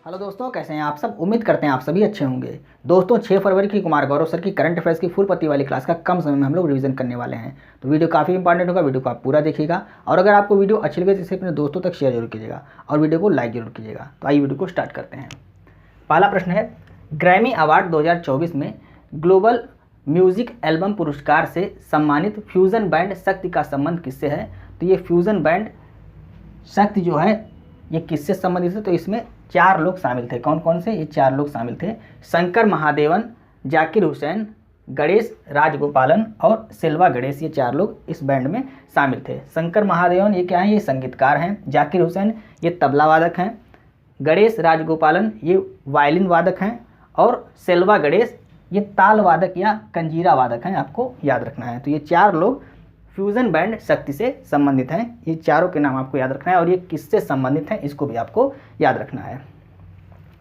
Hello दोस्तों, कैसे हैं आप सब। उम्मीद करते हैं आप सभी अच्छे होंगे। दोस्तों 6 फरवरी की कुमार गौरव सर की करंट अफेयर्स की फुल पत्ती वाली क्लास का कम समय में हम लोग रिवीजन करने वाले हैं। तो वीडियो काफ़ी इंपॉर्टेंट होगा, वीडियो को आप पूरा देखिएगा। और अगर आपको वीडियो अच्छी लगे तो इसे अपने दोस्तों तक शेयर जरूर कीजिएगा और वीडियो को लाइक जरूर कीजिएगा। तो आइए वीडियो को स्टार्ट करते हैं। पहला प्रश्न है, ग्रैमी अवार्ड 2024 में ग्लोबल म्यूजिक एल्बम पुरस्कार से सम्मानित फ्यूजन बैंड शक्ति का संबंध किससे है। तो ये फ्यूजन बैंड शक्ति जो है ये किससे संबंधित है। तो इसमें 4 लोग शामिल थे। कौन कौन से? ये 4 लोग शामिल थे। शंकर महादेवन, जाकिर हुसैन, गणेश राजगोपालन और सेल्वा गणेश, ये 4 लोग इस बैंड में शामिल थे। शंकर महादेवन ये क्या है? ये संगीतकार हैं। जाकिर हुसैन ये तबला वादक हैं। गणेश राजगोपालन ये वायलिन वादक हैं। और सेल्वा गणेश ये ताल वादक या कंजीरा वादक हैं, आपको याद रखना है। तो ये 4 लोग फ्यूजन बैंड शक्ति से संबंधित हैं। ये चारों के नाम आपको याद रखना है और ये किससे संबंधित हैं इसको भी आपको याद रखना है।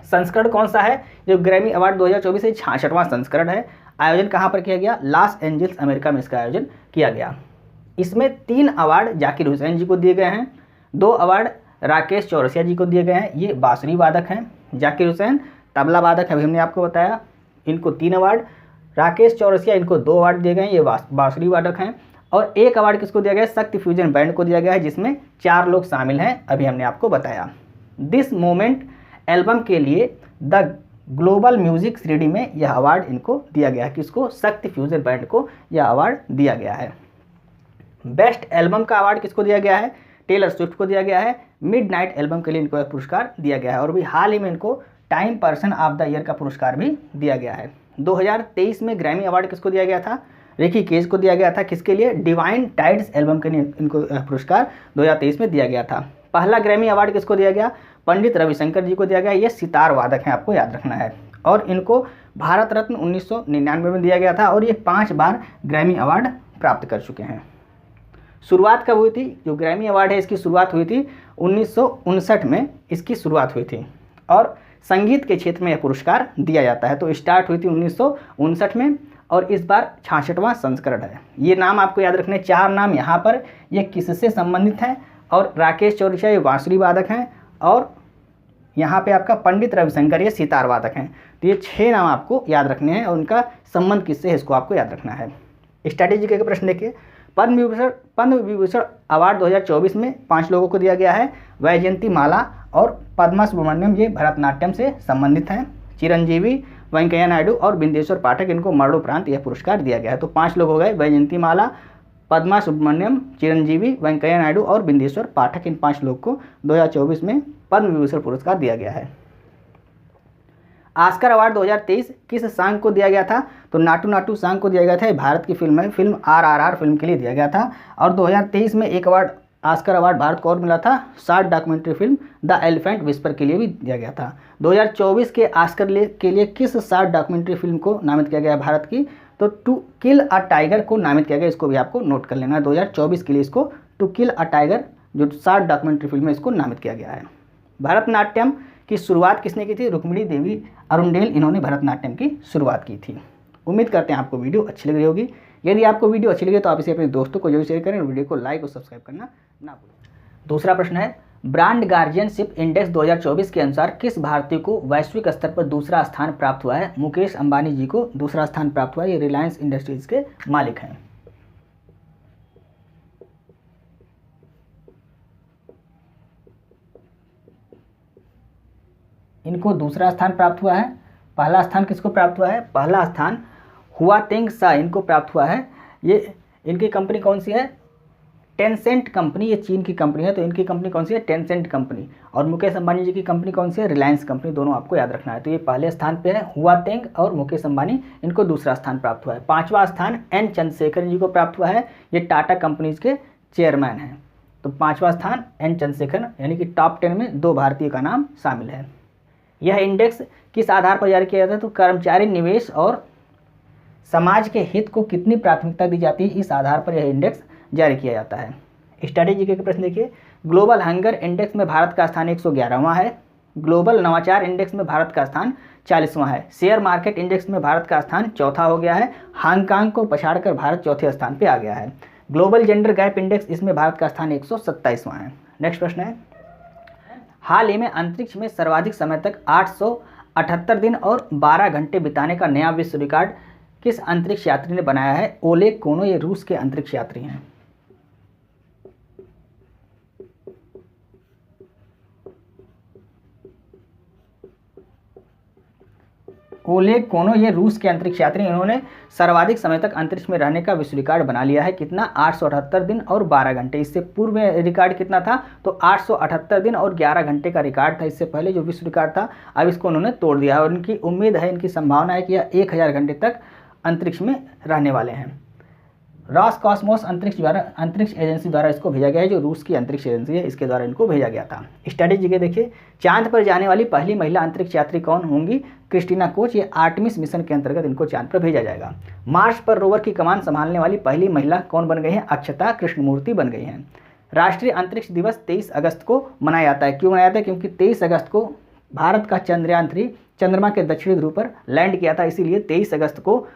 संस्करण कौन सा है? जो ग्रैमी अवार्ड 2024 66वां संस्करण है। आयोजन कहाँ पर किया गया? लॉस एंजल्स अमेरिका में इसका आयोजन किया गया। इसमें 3 अवार्ड जाकिर हुसैन जी को दिए गए हैं, 2 अवार्ड राकेश चौरसिया जी को दिए गए हैं, ये बांसुरी वादक हैं। जाकिर हुसैन तबला वादक है, अभी हमने आपको बताया, इनको 3 अवार्ड। राकेश चौरसिया इनको 2 अवार्ड दिए गए हैं, ये बांसुरी वादक हैं। और 1 अवार्ड किसको दिया गया? शक्ति फ्यूजन बैंड को दिया गया है, जिसमें 4 लोग शामिल हैं, अभी हमने आपको बताया। दिस मोमेंट एल्बम के लिए द ग्लोबल म्यूजिक श्रेणी में यह अवार्ड इनको दिया गया है। किसको? शक्ति फ्यूजन बैंड को यह अवार्ड दिया गया है। बेस्ट एल्बम का अवार्ड किसको दिया गया है? टेलर स्विफ्ट को दिया गया है। मिडनाइट एल्बम के लिए इनको एक पुरस्कार दिया गया है और भी हाल ही में इनको time person of the year का पुरस्कार भी दिया गया है। 2023 में ग्रैमी अवार्ड किसको दिया गया था? रिकी केज को दिया गया था। किसके लिए? डिवाइन टाइड्स एल्बम के लिए इनको पुरस्कार 2023 में दिया गया था। पहला ग्रैमी अवार्ड किसको दिया गया? पंडित रविशंकर जी को दिया गया। ये सितार वादक हैं, आपको याद रखना है। और इनको भारत रत्न 1999 में दिया गया था और ये 5 बार ग्रैमी अवार्ड प्राप्त कर चुके हैं। शुरुआत कब हुई थी? जो ग्रैमी अवार्ड है इसकी शुरुआत हुई थी 1959 में, इसकी शुरुआत हुई थी। और संगीत के क्षेत्र में यह पुरस्कार दिया जाता है। तो स्टार्ट हुई थी 1959 में और इस बार 66वां संस्करण है। ये नाम आपको याद रखने, 4 नाम यहाँ पर, ये किससे संबंधित हैं? और राकेश चौरसिया ये बांसुरी वादक हैं और यहाँ पे आपका पंडित रविशंकर ये सितार वादक हैं। तो ये 6 नाम आपको याद रखने हैं और उनका संबंध किससे है इसको आपको याद रखना है। स्ट्रैटेजी के प्रश्न देखिए। पद्म विभूषण अवार्ड 2024 में 5 लोगों को दिया गया है। वैजयंती माला और पद्मा सुब्रमण्यम ये भरतनाट्यम से संबंधित हैं। चिरंजीवी, वेंकैया नायडू और बिंदेश्वर पाठक इनको मरणोपरांत यह पुरस्कार दिया गया है। तो 5 लोग हो गए, वैजयंती माला, पद्मा सुब्रमण्यम, चिरंजीवी, वेंकैया नायडू और बिंदेश्वर पाठक। इन 5 लोग को 2024 में पद्म विभूषण पुरस्कार दिया गया है। ऑस्कर अवार्ड 2023 किस सॉन्ग को दिया गया था? तो नाटू नाटू सॉन्ग को दिया गया था। भारत की फिल्म है, फिल्म RRR फिल्म के लिए दिया गया था। और 2023 में एक अवार्ड ऑस्कर अवार्ड भारत को और मिला था, short documentary film the elephant whisper के लिए भी दिया गया था। 2024 के ऑस्कर के लिए किस शॉर्ट डॉक्यूमेंट्री फिल्म को नामित किया गया भारत की? तो टू किल अ टाइगर को नामित किया गया। इसको भी आपको नोट कर लेना है। 2024 के लिए इसको टू किल अ टाइगर जो शॉर्ट डॉक्यूमेंट्री फिल्म है इसको नामित किया गया है। भरतनाट्यम की शुरुआत किसने की थी? रुक्मिणी देवी अरुंडेल, इन्होंने भरतनाट्यम की शुरुआत की थी। उम्मीद करते हैं आपको वीडियो अच्छी लग रही होगी। यदि आपको वीडियो अच्छी लगे तो आप इसे अपने दोस्तों को जरूर शेयर करें और वीडियो को लाइक और सब्सक्राइब करना ना भूलें। दूसरा प्रश्न है, ब्रांड गार्जियनशिप इंडेक्स 2024 के अनुसार किस भारतीय को वैश्विक स्तर पर दूसरा स्थान प्राप्त हुआ है? मुकेश अंबानी जी को दूसरा स्थान प्राप्त हुआ है। ये रिलायंस इंडस्ट्रीज के मालिक हैं। इनको दूसरा स्थान प्राप्त हुआ है। पहला स्थान किसको प्राप्त हुआ है? पहला स्थान हुआतेंग सा इनको प्राप्त हुआ है। ये इनकी कंपनी कौन सी है? टेंसेंट कंपनी, ये चीन की कंपनी है। तो इनकी कंपनी कौन सी है? Tencent company. और मुकेश अंबानी जी की कंपनी कौन सी है? रिलायंस कंपनी। दोनों आपको याद रखना है। तो ये पहले स्थान पे है हुआतेंग और मुकेश अंबानी, इनको दूसरा स्थान प्राप्त हुआ है। 5वां स्थान एन चंद्रशेखर जी को प्राप्त हुआ है। ये टाटा कंपनीज के चेयरमैन हैं। तो 5वां स्थान एन चंद्रशेखर, यानी कि टॉप 10 में 2 भारतीय का नाम शामिल है। यह इंडेक्स किस आधार पर जारी किया जाता है? तो कर्मचारी निवेश और समाज के हित को कितनी प्राथमिकता दी जाती है, इस आधार पर यह इंडेक्स जारी किया जाता है। स्ट्रैटेजी के प्रश्न देखिए। ग्लोबल हंगर इंडेक्स में भारत का स्थान 111वां है। ग्लोबल नवाचार इंडेक्स में भारत का स्थान 40वां है। शेयर मार्केट इंडेक्स में भारत का स्थान 4था हो गया है। हांगकांग को पछाड़कर भारत 4थे स्थान पर आ गया है। ग्लोबल जेंडर गैप इंडेक्स, इसमें भारत का स्थान 127वां है। नेक्स्ट प्रश्न है, हाल ही में अंतरिक्ष में सर्वाधिक समय तक 878 दिन और 12 घंटे बिताने का नया विश्व रिकॉर्ड किस अंतरिक्ष यात्री ने बनाया है? ओलेग कोनो, ये रूस के अंतरिक्ष यात्री हैं। ओलेग कोनो ये रूस के अंतरिक्ष यात्री, इन्होंने सर्वाधिक समय तक अंतरिक्ष में रहने का विश्व रिकॉर्ड बना लिया है। कितना? 878 दिन और 12 घंटे। इससे पूर्व में रिकॉर्ड कितना था? तो 878 दिन और 11 घंटे का रिकॉर्ड था इससे पहले जो विश्व रिकॉर्ड था। अब इसको उन्होंने तोड़ दिया है और इनकी उम्मीद है, इनकी संभावना है कि यह 1000 घंटे तक अंतरिक्ष में रहने वाले हैं। रॉसकॉस्मोस अंतरिक्ष एजेंसी द्वारा इसको भेजा गया है, जो रूस की अंतरिक्ष एजेंसी है, इसके द्वारा इनको भेजा गया था। स्ट्रैटेजी के देखिए, चांद पर जाने वाली पहली महिला अंतरिक्ष यात्री कौन होंगी? Christina Koch. ये आर्टेमिस मिशन के अंतर्गत इनको चांद पर भेजा जाएगा। मार्स पर रोवर की कमान संभालने वाली पहली महिला कौन बन गई है? अक्षता कृष्णमूर्ति बन गई हैं। राष्ट्रीय अंतरिक्ष दिवस 23 अगस्त को मनाया जाता है। क्यों मनाया जाता है? क्योंकि 23 अगस्त को भारत का चंद्रयान 3 चंद्रमा के दक्षिणी ध्रुव पर लैंड किया था, इसीलिए 23 अगस्त को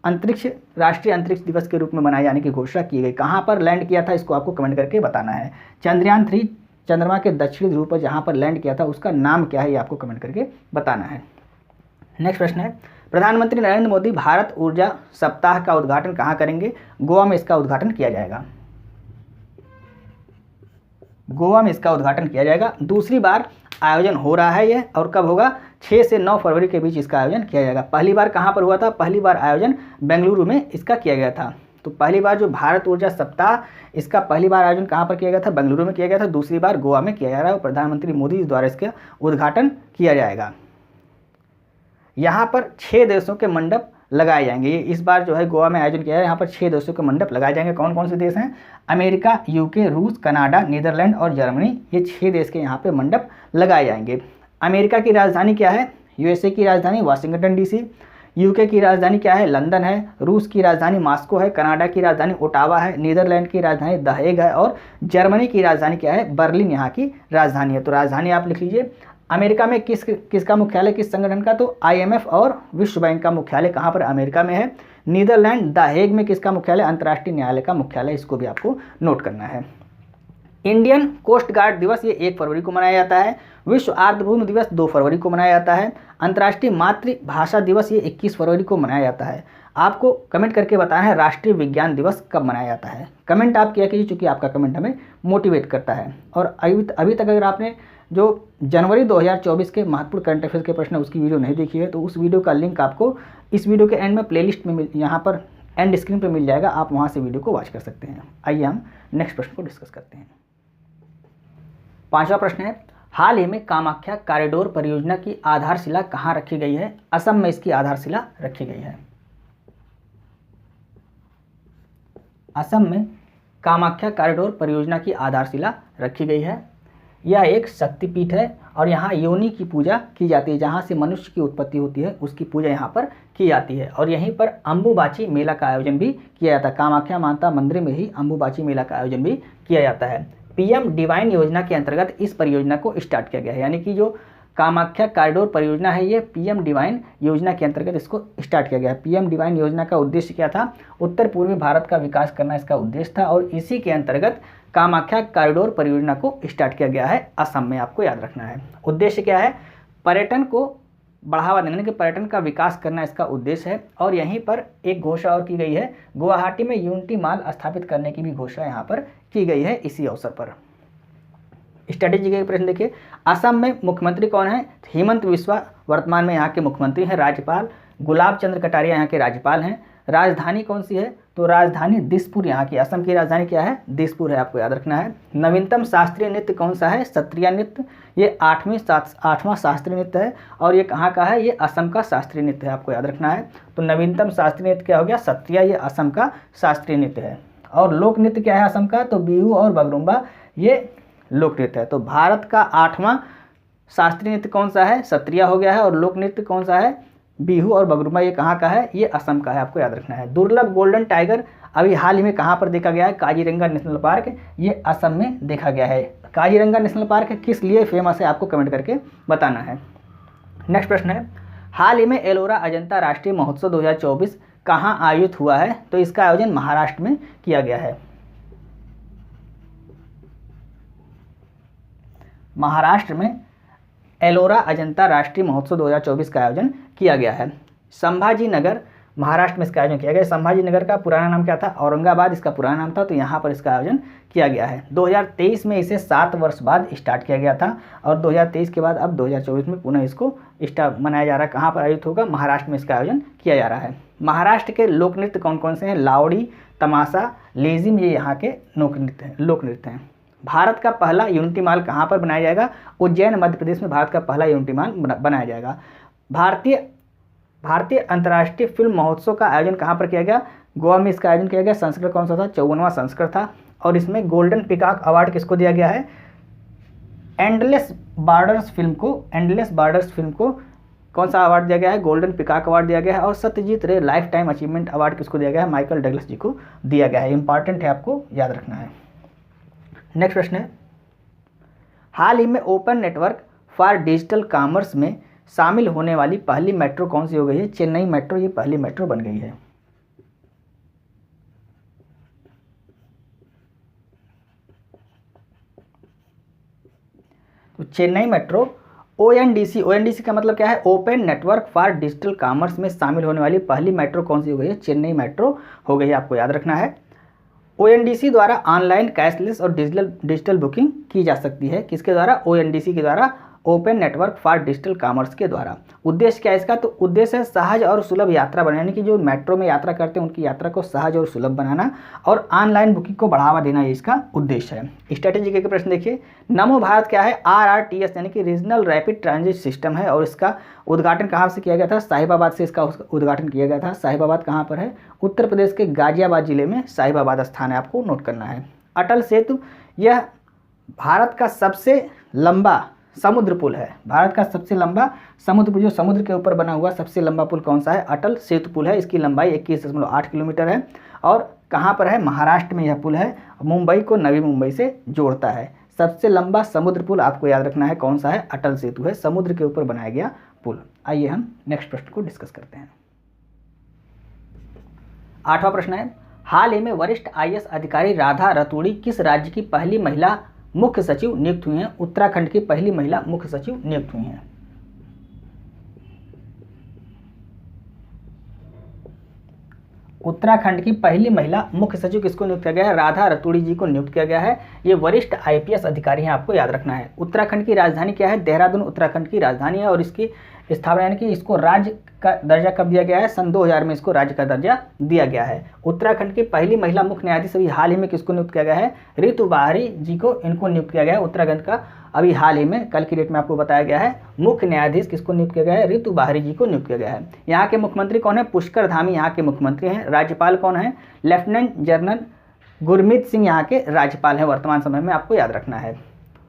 राष्ट्रीय अंतरिक्ष दिवस के रूप में मनाए जाने की घोषणा की गई। कहाँ पर लैंड किया था, इसको आपको कमेंट करके बताना है। चंद्रयान 3 चंद्रमा के दक्षिणी ध्रुव पर जहाँ पर लैंड किया था उसका नाम क्या है, ये आपको कमेंट करके बताना है। नेक्स्ट प्रश्न है, प्रधानमंत्री नरेंद्र मोदी भारत ऊर्जा सप्ताह का उद्घाटन कहाँ करेंगे? गोवा में इसका उद्घाटन किया जाएगा। गोवा में इसका उद्घाटन किया जाएगा। दूसरी बार आयोजन हो रहा है ये, और कब होगा? 6 से 9 फरवरी के बीच इसका आयोजन किया जाएगा। पहली बार कहाँ पर हुआ था? पहली बार आयोजन बेंगलुरु में इसका किया गया था। तो पहली बार जो भारत ऊर्जा सप्ताह, इसका पहली बार आयोजन कहाँ पर किया गया था? बेंगलुरु में किया गया था। दूसरी बार गोवा में किया जा रहा है और प्रधानमंत्री मोदी द्वारा इसका उद्घाटन किया जाएगा। यहाँ पर 6 देशों के मंडप लगाए जाएंगे। ये इस बार जो है गोवा में आयोजन किया है, यहाँ पर 6 देशों के मंडप लगाए जाएंगे। कौन कौन से देश हैं? अमेरिका, यूके, रूस, कनाडा, नीदरलैंड और जर्मनी। ये 6 देश के यहाँ पे मंडप लगाए जाएंगे। अमेरिका की राजधानी क्या है? यूएसए की राजधानी वाशिंगटन डीसी। यूके की राजधानी क्या है? लंदन है। रूस की राजधानी मॉस्को है। कनाडा की राजधानी ओटावा है। नीदरलैंड की राजधानी द हेग है और जर्मनी की राजधानी क्या है? बर्लिन यहाँ की राजधानी है। तो राजधानी आप लिख लीजिए। अमेरिका में किसका मुख्यालय, किस संगठन का? तो IMF और विश्व बैंक का मुख्यालय कहाँ पर? अमेरिका में है। नीदरलैंड द हेग में किसका मुख्यालय? अंतर्राष्ट्रीय न्यायालय का मुख्यालय। इसको भी आपको नोट करना है। इंडियन कोस्ट गार्ड दिवस ये 1 फरवरी को मनाया जाता है। विश्व आर्द्रभूमि दिवस 2 फरवरी को मनाया जाता है। अंतर्राष्ट्रीय मातृभाषा दिवस ये 21 फरवरी को मनाया जाता है। आपको कमेंट करके बताना है राष्ट्रीय विज्ञान दिवस कब मनाया जाता है। कमेंट आप किया कीजिए, चूँकि आपका कमेंट हमें मोटिवेट करता है। और अभी तक अगर आपने जो जनवरी 2024 के महत्वपूर्ण करंट अफेयर्स के प्रश्न उसकी वीडियो नहीं देखी है, तो उस वीडियो का लिंक आपको इस वीडियो के एंड में प्लेलिस्ट में यहाँ पर एंड स्क्रीन पर मिल जाएगा। आप वहाँ से वीडियो को वॉच कर सकते हैं। आइए हम नेक्स्ट प्रश्न को डिस्कस करते हैं। 5वां प्रश्न है, हाल ही में कामाख्या कॉरिडोर परियोजना की आधारशिला कहाँ रखी गई है? असम में इसकी आधारशिला रखी गई है। असम में कामाख्या कॉरिडोर परियोजना की आधारशिला रखी गई है। यह एक शक्तिपीठ है और यहाँ योनि की पूजा की जाती है। जहाँ से मनुष्य की उत्पत्ति होती है उसकी पूजा यहाँ पर की जाती है। और यहीं पर अम्बुबाची मेला का आयोजन भी किया जाता है। कामाख्या माता मंदिर में ही अम्बुबाची मेला का आयोजन भी किया जाता है। PM डिवाइन योजना के अंतर्गत इस परियोजना को स्टार्ट किया गया है। यानी कि जो कामाख्या कॉरिडोर परियोजना है ये PM डिवाइन योजना के अंतर्गत इसको स्टार्ट किया गया है। PM डिवाइन योजना का उद्देश्य क्या था? उत्तर पूर्वी भारत का विकास करना इसका उद्देश्य था और इसी के अंतर्गत कामाख्या कॉरिडोर परियोजना को स्टार्ट किया गया है असम में। आपको याद रखना है उद्देश्य क्या है? पर्यटन को बढ़ावा देने के पर्यटन का विकास करना इसका उद्देश्य है। और यहीं पर एक घोषणा और की गई है, गुवाहाटी में यूनिटी मॉल स्थापित करने की भी घोषणा यहाँ पर की गई है इसी अवसर पर। स्ट्रैटेजी के प्रश्न देखिए, असम में मुख्यमंत्री कौन है? हेमंत बिस्वा वर्तमान में यहाँ के मुख्यमंत्री हैं। राज्यपाल गुलाब चंद्र कटारिया यहाँ के राज्यपाल हैं। राजधानी कौन सी है? तो राजधानी दिसपुर यहाँ की। असम की राजधानी क्या है? दिसपुर है, आपको याद रखना है। नवीनतम शास्त्रीय नृत्य कौन सा है? सत्रिया नृत्य। ये 8वां शास्त्रीय नृत्य है और ये कहाँ का है? ये असम का शास्त्रीय नृत्य है, आपको याद रखना है। तो नवीनतम शास्त्रीय नृत्य क्या हो गया? सत्रिया। ये असम का शास्त्रीय नृत्य है। और लोक नृत्य क्या है असम का? तो बिहू और बगरुम्बा, ये लोक नृत्य है। तो भारत का 8वां शास्त्रीय नृत्य कौन सा है? सत्रिया हो गया है। और लोक नृत्य कौन सा है? बिहू और बगरुम्बा। ये कहाँ का है? ये असम का है, आपको याद रखना है। दुर्लभ गोल्डन टाइगर अभी हाल ही में कहाँ पर देखा गया है? काजीरंगा नेशनल पार्क, ये असम में देखा गया है। काजीरंगा नेशनल पार्क किस लिए फेमस है, आपको कमेंट करके बताना है। नेक्स्ट प्रश्न है, हाल ही में एलोरा अजंता राष्ट्रीय महोत्सव 2024 कहाँ आयोजित हुआ है? तो इसका आयोजन महाराष्ट्र में किया गया है। महाराष्ट्र में एलोरा अजंता राष्ट्रीय महोत्सव 2024 का आयोजन किया गया है। संभाजी नगर महाराष्ट्र में इसका आयोजन किया गया। संभाजी नगर का पुराना नाम क्या था? औरंगाबाद इसका पुराना नाम था, तो यहाँ पर इसका आयोजन किया गया है। 2023 में इसे 7 वर्ष बाद स्टार्ट किया गया था और 2023 के बाद अब 2024 में पुनः इसको मनाया जा रहा है। कहाँ पर आयोजित होगा? महाराष्ट्र में इसका आयोजन किया जा रहा है। महाराष्ट्र के लोक नृत्य कौन कौन से हैं? लावड़ी, तमाशा, लेजिम, ये यहाँ के लोक नृत्य हैं। भारत का पहला यूनिटी मॉल कहाँ पर बनाया जाएगा? उज्जैन मध्य प्रदेश में भारत का पहला यूनिटी मॉल बनाया जाएगा। भारतीय अंतर्राष्ट्रीय फिल्म महोत्सव का आयोजन कहाँ पर किया गया? गोवा में इसका आयोजन किया गया। संस्करण कौन सा था? 54वां संस्करण था और इसमें गोल्डन पिकॉक अवार्ड किसको दिया गया है? एंडलेस बार्डर्स फिल्म को कौन सा अवार्ड दिया गया है? गोल्डन पिकॉक अवार्ड दिया गया है। और सत्यजीत रे लाइफ टाइम अचीवमेंट अवार्ड किसको दिया गया है? माइकल डगलस जी को दिया गया है। इंपॉर्टेंट है, आपको याद रखना है। नेक्स्ट प्रश्न है, हाल ही में open network for digital commerce में शामिल होने वाली पहली मेट्रो कौन सी हो गई है? चेन्नई मेट्रो ये पहली मेट्रो बन गई है। तो चेन्नई मेट्रो ओएनडीसी का मतलब क्या है? Open network for digital commerce में शामिल होने वाली पहली मेट्रो कौन सी हो गई है? चेन्नई मेट्रो हो गई है, आपको याद रखना है। ओएनडीसी द्वारा ऑनलाइन कैशलेस और डिजिटल बुकिंग की जा सकती है। किसके द्वारा? ओएनडीसी के द्वारा, open network for digital commerce के द्वारा। उद्देश्य क्या है इसका? तो उद्देश्य है सहज और सुलभ यात्रा बनाने की। जो मेट्रो में यात्रा करते हैं उनकी यात्रा को सहज और सुलभ बनाना और ऑनलाइन बुकिंग को बढ़ावा देना, ये इसका उद्देश्य है। स्ट्रेटेजी के प्रश्न देखिए, नमो भारत क्या है? RRTS यानी कि रीजनल रैपिड ट्रांजिट सिस्टम है और इसका उद्घाटन कहाँ से किया गया था? साहिबाबाद से इसका उद्घाटन किया गया था। साहिबाबाद कहाँ पर है? उत्तर प्रदेश के गाजियाबाद जिले में साहिबाबाद स्थान है, आपको नोट करना है। अटल सेतु, यह भारत का सबसे लंबा समुद्र पुल है। भारत का सबसे लंबा समुद्र पुल, जो समुद्र के ऊपर बना हुआ सबसे लंबा पुल कौन सा है? अटल सेतु पुल है। इसकी लंबाई 21.8 किलोमीटर है और कहाँ पर है? महाराष्ट्र में यह पुल है। मुंबई को नवी मुंबई से जोड़ता है। सबसे लंबा समुद्र पुल आपको याद रखना है कौन सा है? अटल सेतु है, समुद्र के ऊपर बनाया गया पुल। आइए हम नेक्स्ट प्रश्न को डिस्कस करते हैं। 8वां प्रश्न है, हाल ही में वरिष्ठ IAS अधिकारी राधा रतूड़ी किस राज्य की पहली महिला मुख्य सचिव नियुक्त हुई हैं? उत्तराखंड की पहली महिला मुख्य सचिव नियुक्त हुई हैं। उत्तराखंड की पहली महिला मुख्य सचिव किसको नियुक्त किया गया है? राधा रतूड़ी जी को नियुक्त किया गया है। ये वरिष्ठ IPS अधिकारी हैं, आपको याद रखना है। उत्तराखंड की राजधानी क्या है? देहरादून उत्तराखंड की राजधानी है और इसकी स्थापना यानी कि इसको राज्य का दर्जा कब दिया गया है? सन 2000 में इसको राज्य का दर्जा दिया गया है। उत्तराखंड की पहली महिला मुख्य न्यायाधीश अभी हाल ही में किसको नियुक्त किया गया है? ऋतु बाहरी जी को इनको नियुक्त किया गया है। उत्तराखंड का अभी हाल ही में, कल की डेट में आपको बताया गया है, मुख्य न्यायाधीश किसको नियुक्त किया गया है? ऋतु बाहरी जी को नियुक्त किया गया है। यहाँ के मुख्यमंत्री कौन है? पुष्कर धामी यहाँ के मुख्यमंत्री हैं। राज्यपाल कौन है? लेफ्टिनेंट जनरल गुरमीत सिंह यहाँ के राज्यपाल हैं वर्तमान समय में, आपको याद रखना है।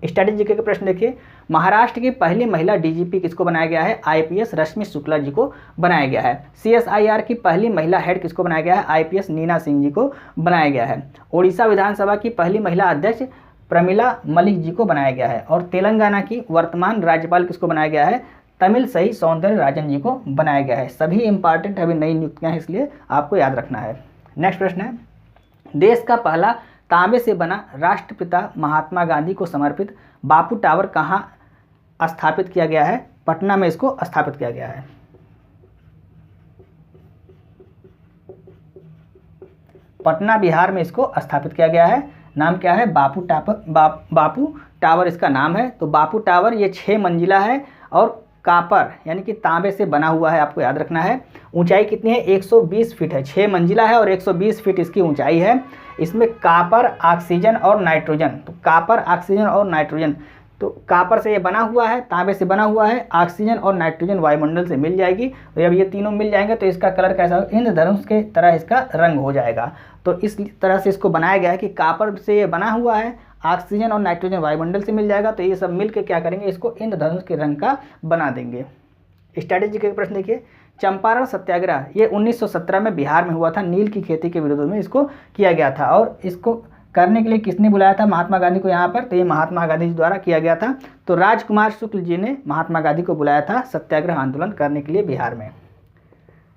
स्ट्रेटेजी के प्रश्न देखिए, महाराष्ट्र की पहली महिला DGP किसको बनाया गया है? IPS रश्मि शुक्ला जी को बनाया गया है। CSIR की पहली महिला हेड किसको बनाया गया है? IPS नीना सिंह जी को बनाया गया है। ओडिशा विधानसभा की पहली महिला अध्यक्ष प्रमिला मलिक जी को बनाया गया है। और तेलंगाना की वर्तमान राज्यपाल किसको बनाया गया है? तमिलसई सौंदर्य राजन जी को बनाया गया है। सभी इंपॉर्टेंट अभी नई नियुक्तियाँ हैं, इसलिए आपको याद रखना है। नेक्स्ट प्रश्न है, देश का पहला तांबे से बना राष्ट्रपिता महात्मा गांधी को समर्पित बापू टावर कहाँ स्थापित किया गया है? पटना में इसको स्थापित किया गया है। पटना बिहार में इसको स्थापित किया गया है। नाम क्या है? बापू टावर इसका नाम है। तो बापू टावर ये 6 मंजिला है और कापर यानी कि तांबे से बना हुआ है, आपको याद रखना है। ऊंचाई कितनी है? 120 फीट है। 6 मंजिला है और 120 फीट इसकी ऊंचाई है। इसमें कापर, ऑक्सीजन और नाइट्रोजन, तो कापर, ऑक्सीजन और नाइट्रोजन, तो कापर से ये बना हुआ है, तांबे से बना हुआ है, ऑक्सीजन और नाइट्रोजन वायुमंडल से मिल जाएगी। तो जब ये तीनों मिल जाएंगे तो इसका कलर कैसा होगा? इंद्रधनुष के तरह इसका रंग हो जाएगा। तो इस तरह से इसको बनाया गया है कि कापर से ये बना हुआ है, ऑक्सीजन और नाइट्रोजन वायुमंडल से मिल जाएगा, तो ये सब मिलकर क्या करेंगे? इसको इंद्रधनुष के रंग का बना देंगे। स्ट्रैटेजी के प्रश्न देखिए, चंपारण सत्याग्रह ये 1917 में बिहार में हुआ था। नील की खेती के विरोध में इसको किया गया था और इसको करने के लिए किसने बुलाया था महात्मा गांधी को यहाँ पर? तो ये महात्मा गांधी जी द्वारा किया गया था। तो राजकुमार शुक्ल जी ने महात्मा गांधी को बुलाया था सत्याग्रह आंदोलन करने के लिए बिहार में।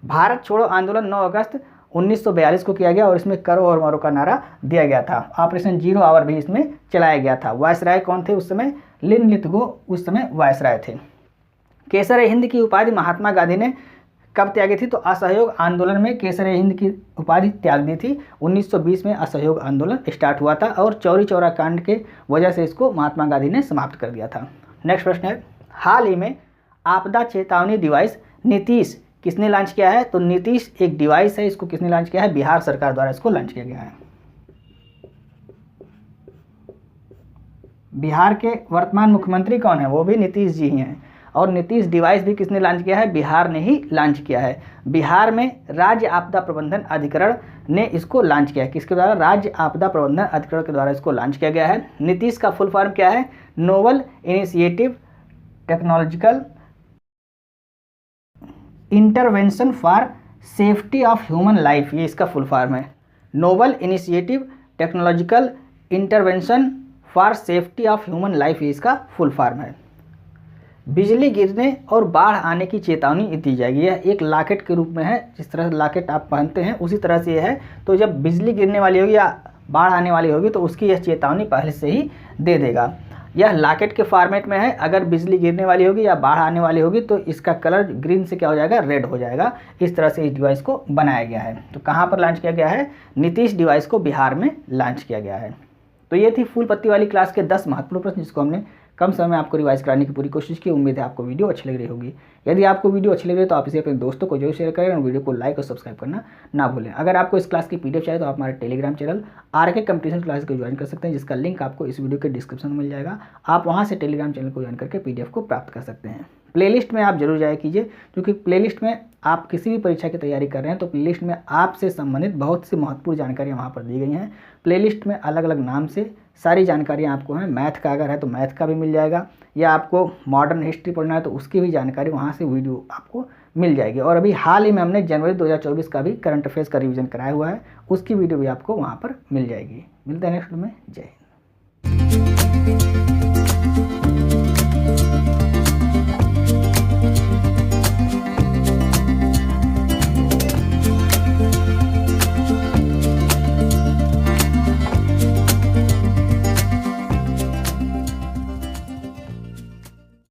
भारत छोड़ो आंदोलन 9 अगस्त 1942 को किया गया और इसमें करो और मरो का नारा दिया गया था। ऑपरेशन 0 आवर भी इसमें चलाया गया था। वायसराय कौन थे उस समय? लिन लिथगो उस समय वायसराय थे। केसर हिंद की उपाधि महात्मा गांधी ने कब त्यागी थी? तो असहयोग आंदोलन में केसर हिंद की उपाधि त्याग दी थी। 1920 में असहयोग आंदोलन स्टार्ट हुआ था और चौरी चौरा कांड के वजह से इसको महात्मा गांधी ने समाप्त कर दिया था। नेक्स्ट प्रश्न है, हाल ही में आपदा चेतावनी डिवाइस नीतीश किसने लॉन्च किया है? तो नीतीश एक डिवाइस है, इसको किसने लॉन्च किया है? बिहार सरकार द्वारा इसको लॉन्च किया गया है। बिहार के वर्तमान मुख्यमंत्री कौन है? वो भी नीतीश जी ही हैं। और नीतीश डिवाइस भी किसने लॉन्च किया है? बिहार ने ही लॉन्च किया है। बिहार में राज्य आपदा प्रबंधन अधिकरण ने इसको लॉन्च किया है। किसके द्वारा? राज्य आपदा प्रबंधन अधिकरण के द्वारा इसको लॉन्च किया गया है। नीतीश का फुल फॉर्म क्या है? Novel initiative technological intervention for safety of human life, ये इसका फुल फॉर्म है। Novel initiative technological intervention for safety of human life, ये इसका फुल फॉर्म है। बिजली गिरने और बाढ़ आने की चेतावनी दी जाएगी। यह एक लॉकेट के रूप में है, जिस तरह लॉकेट आप पहनते हैं उसी तरह से यह है। तो जब बिजली गिरने वाली होगी या बाढ़ आने वाली होगी तो उसकी यह चेतावनी पहले से ही दे देगा। यह लॉकेट के फॉर्मेट में है। अगर बिजली गिरने वाली होगी या बाढ़ आने वाली होगी तो इसका कलर ग्रीन से क्या हो जाएगा? रेड हो जाएगा। इस तरह से इस डिवाइस को बनाया गया है। तो कहाँ पर लॉन्च किया गया है? नीतीश डिवाइस को बिहार में लॉन्च किया गया है। तो ये थी फुल पत्ती वाली क्लास के 10 महत्वपूर्ण प्रश्न, जिसको हमने कम समय में आपको रिवाइज कराने की पूरी कोशिश की। उम्मीद है आपको वीडियो अच्छी लग रही होगी। यदि आपको वीडियो अच्छी लग रही है तो आप इसे अपने दोस्तों को जरूर शेयर करें और वीडियो को लाइक और सब्सक्राइब करना ना भूलें। अगर आपको इस क्लास की पीडीएफ चाहिए तो आप हमारे Telegram channel RK competition class को ज्वाइन कर सकते हैं, जिसका लिंक आपको इस वीडियो के डिस्क्रिप्शन में मिल जाएगा। आप वहाँ से टेलीग्राम चैनल को ज्वाइन करके पीडीएफ को प्राप्त कर सकते हैं। प्लेलिस्ट में आप जरूर जाया कीजिए, क्योंकि प्लेलिस्ट में आप किसी भी परीक्षा की तैयारी कर रहे हैं तो प्लेलिस्ट में आपसे संबंधित बहुत सी महत्वपूर्ण जानकारियाँ वहाँ पर दी गई हैं। प्लेलिस्ट में अलग अलग नाम से सारी जानकारियाँ आपको हैं। मैथ का अगर है तो मैथ का भी मिल जाएगा, या आपको मॉडर्न हिस्ट्री पढ़ना है तो उसकी भी जानकारी वहाँ से वीडियो आपको मिल जाएगी। और अभी हाल ही में हमने जनवरी 2024 का भी करंट अफेयर्स का रिवीजन कराया हुआ है, उसकी वीडियो भी आपको वहाँ पर मिल जाएगी। मिलते हैं नेक्स्ट में। जय